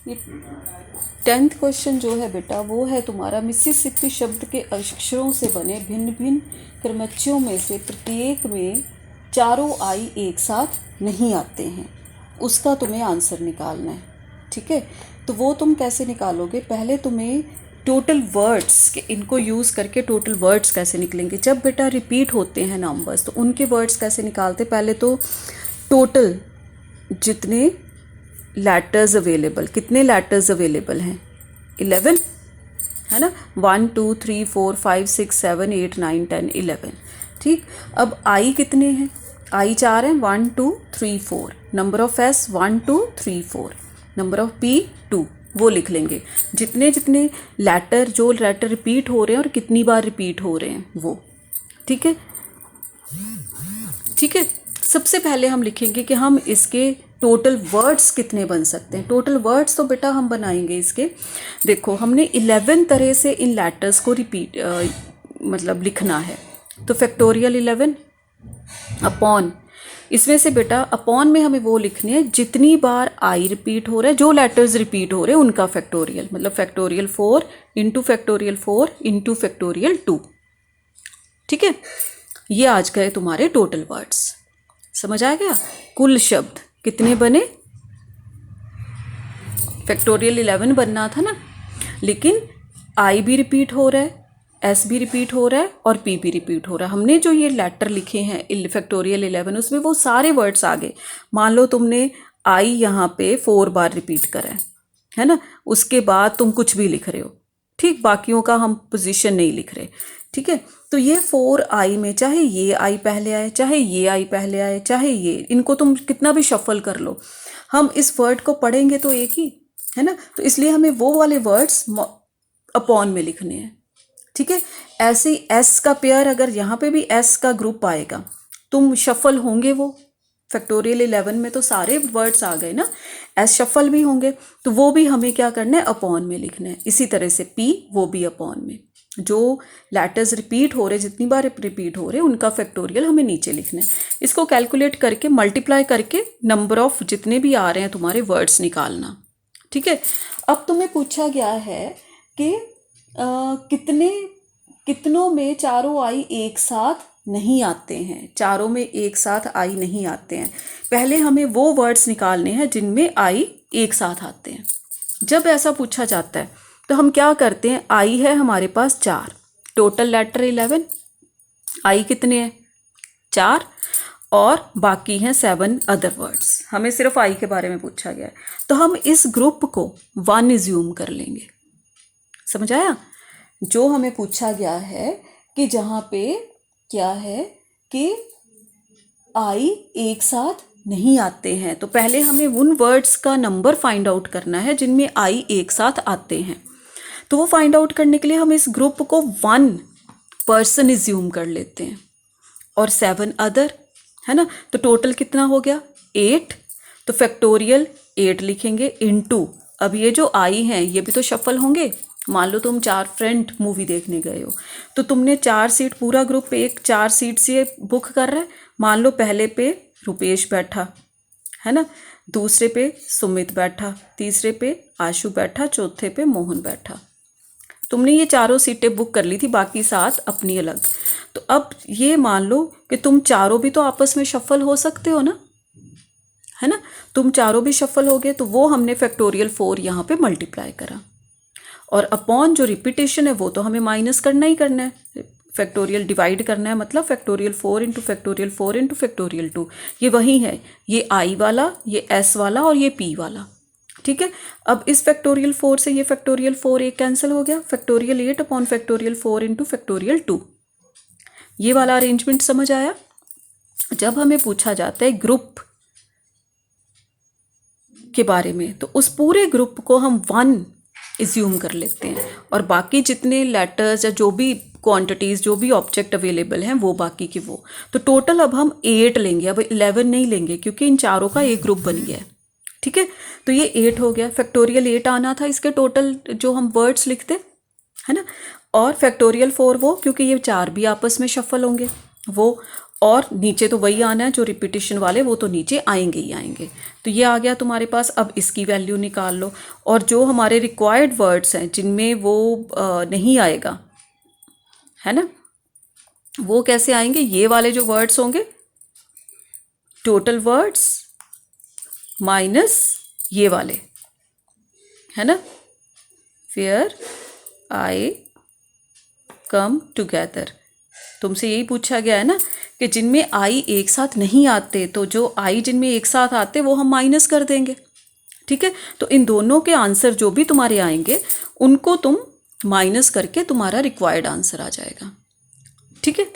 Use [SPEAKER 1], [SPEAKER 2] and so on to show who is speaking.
[SPEAKER 1] ये 10th question जो है बेटा वो है तुम्हारा, मिसिसिपी शब्द के अक्षरों से बने भिन्न भिन्न क्रमच्यों में से प्रत्येक में चारों आई एक साथ नहीं आते हैं, उसका तुम्हें आंसर निकालना है। ठीक है, तो वो तुम कैसे निकालोगे? पहले तुम्हें टोटल वर्ड्स के, इनको यूज़ करके टोटल वर्ड्स कैसे निकलेंगे। जब बेटा रिपीट होते हैं नंबर्स तो उनके वर्ड्स कैसे निकालते? पहले तो टोटल जितने लेटर्स अवेलेबल, कितने लेटर्स अवेलेबल हैं? 11 है ना। 1 2 3 4 5 6 7 8 9 10 11। ठीक, अब आई कितने हैं? आई 4 हैं, 1 2 3 4। Number of S 1 2 3 4। Number of P 2। वो लिख लेंगे जितने जितने लेटर, जो लेटर रिपीट हो रहे हैं और कितनी बार रिपीट हो रहे हैं वो। ठीक है, ठीक है। सबसे पहले हम लिखेंगे कि हम इसके टोटल वर्ड्स कितने बन सकते हैं। टोटल वर्ड्स तो बेटा हम बनाएंगे इसके, देखो हमने 11 तरह से इन लेटर्स को रिपीट मतलब लिखना है। तो फैक्टोरियल 11 अपॉन, इसमें से बेटा अपॉन में हमें वो लिखने हैं जितनी बार आई रिपीट हो रहा है, जो लेटर्स रिपीट हो रहे हैं उनका फैक्टोरियल, मतलब factorial 4 into factorial 4 into factorial 2। ठीक है, ये आज गए तुम्हारे टोटल वर्ड्स। समझ आ गया? कुल शब्द कितने बने? फैक्टोरियल 11 बनना था ना, लेकिन आई भी रिपीट हो रहा है, एस भी रिपीट हो रहा है और पी भी रिपीट हो रहा है। हमने जो ये लेटर लिखे हैं फैक्टोरियल 11 उसमें वो सारे वर्ड्स आ गए। मान लो तुमने आई यहाँ पे 4 बार रिपीट करा है ना, उसके बाद तुम कुछ भी लिख रहे हो, ठीक, बाकियों का हम पोजीशन नहीं लिख रहे। ठीक है, तो ये 4 आई में चाहे ये आई पहले आए, चाहे ये आई पहले आए, चाहे ये, इनको तुम कितना भी शफल कर लो, हम इस वर्ड को पढ़ेंगे तो एक ही है ना। तो इसलिए हमें वो वाले वर्ड्स अपॉन में लिखने हैं। ठीक है, ऐसे ही एस का पेयर, अगर यहाँ पे भी एस का ग्रुप आएगा तुम शफल होंगे वो। फैक्टोरियल 11 में तो सारे वर्ड्स आ गए ना, एस शफल भी होंगे, तो वो भी हमें क्या करना है? अपॉन में लिखना है। इसी तरह से पी, वो भी अपॉन में। जो लेटर्स रिपीट हो रहे, जितनी बार रिपीट हो रहे उनका फैक्टोरियल हमें नीचे लिखना है। इसको कैलकुलेट करके मल्टीप्लाई करके नंबर ऑफ जितने भी आ रहे हैं तुम्हारे वर्ड्स निकालना। ठीक है, अब तुम्हें पूछा गया है कि कितनों में चारों आई एक साथ नहीं आते हैं, चारों में एक साथ आई नहीं आते हैं। पहले हमें वो वर्ड्स निकालने हैं जिनमें आई एक साथ आते हैं। जब ऐसा पूछा जाता है तो हम क्या करते हैं? आई है हमारे पास 4, टोटल लेटर 11, आई कितने हैं? 4, और बाकी हैं 7 अदर वर्ड्स। हमें सिर्फ आई के बारे में पूछा गया है, तो हम इस ग्रुप को 1 इज्यूम कर लेंगे। समझ आया? जो हमें पूछा गया है कि जहाँ पे क्या है कि आई एक साथ नहीं आते हैं, तो पहले हमें उन वर्ड्स का नंबर फाइंड आउट करना है जिनमें आई एक साथ आते हैं। तो वो फाइंड आउट करने के लिए हम इस ग्रुप को 1 पर्सन इज्यूम कर लेते हैं और 7 अदर, है ना। तो टोटल कितना हो गया? 8। तो फैक्टोरियल 8 लिखेंगे इनटू, अब ये जो आई हैं ये भी तो शफल होंगे। मान लो तुम 4 फ्रेंड मूवी देखने गए हो, तो तुमने 4 सीट, पूरा ग्रुप एक 4 सीट से बुक कर रहा है। मान लो पहले पे रुपेश बैठा है ना, दूसरे पे सुमित बैठा, तीसरे पे आशु बैठा, चौथे पे मोहन बैठा। तुमने ये चारों सीटें बुक कर ली थी, बाकी 7 अपनी अलग। तो अब ये मान लो कि तुम चारों भी तो आपस में शफल हो सकते हो ना, है ना। तुम चारों भी शफल हो गए, तो वो हमने फैक्टोरियल 4 यहाँ पे मल्टीप्लाई करा, और अपॉन जो रिपीटेशन है वो तो हमें माइनस करना ही करना है। फैक्टोरियल डिवाइड करना है, मतलब factorial 4 into factorial 4 into factorial 2। ये वही है, ये आई वाला, ये एस वाला और ये पी वाला। ठीक है, अब इस फैक्टोरियल 4 से ये फैक्टोरियल 4 एक कैंसिल हो गया, factorial 8 upon factorial 4 into factorial 2। ये वाला अरेंजमेंट समझ आया? जब हमें पूछा जाता है ग्रुप के बारे में, तो उस पूरे ग्रुप को हम 1 इज्यूम कर लेते हैं, और बाकी जितने लेटर्स या जो भी क्वांटिटीज़, जो भी ऑब्जेक्ट अवेलेबल हैं वो बाकी की वो। तो टोटल अब हम 8 लेंगे, अब 11 नहीं लेंगे, क्योंकि इन चारों का एक ग्रुप बन गया है। ठीक है, तो ये 8 हो गया। फैक्टोरियल 8 आना था इसके टोटल जो हम वर्ड्स लिखते, है ना। और फैक्टोरियल 4 वो, क्योंकि ये 4 भी आपस में शफल होंगे वो, और नीचे तो वही आना है जो रिपीटिशन वाले, वो तो नीचे आएंगे ही आएंगे। तो ये आ गया तुम्हारे पास। अब इसकी वैल्यू निकाल लो। और जो हमारे रिक्वायर्ड वर्ड्स हैं जिनमें वो नहीं आएगा, है ना, वो कैसे आएंगे? ये वाले जो वर्ड्स होंगे, टोटल वर्ड्स माइनस ये वाले, है ना, वेयर आई कम टुगेदर। तुमसे यही पूछा गया है ना कि जिनमें आई एक साथ नहीं आते, तो जो आई जिनमें एक साथ आते वो हम माइनस कर देंगे। ठीक है, तो इन दोनों के आंसर जो भी तुम्हारे आएंगे उनको तुम माइनस करके तुम्हारा रिक्वायर्ड आंसर आ जाएगा। ठीक है।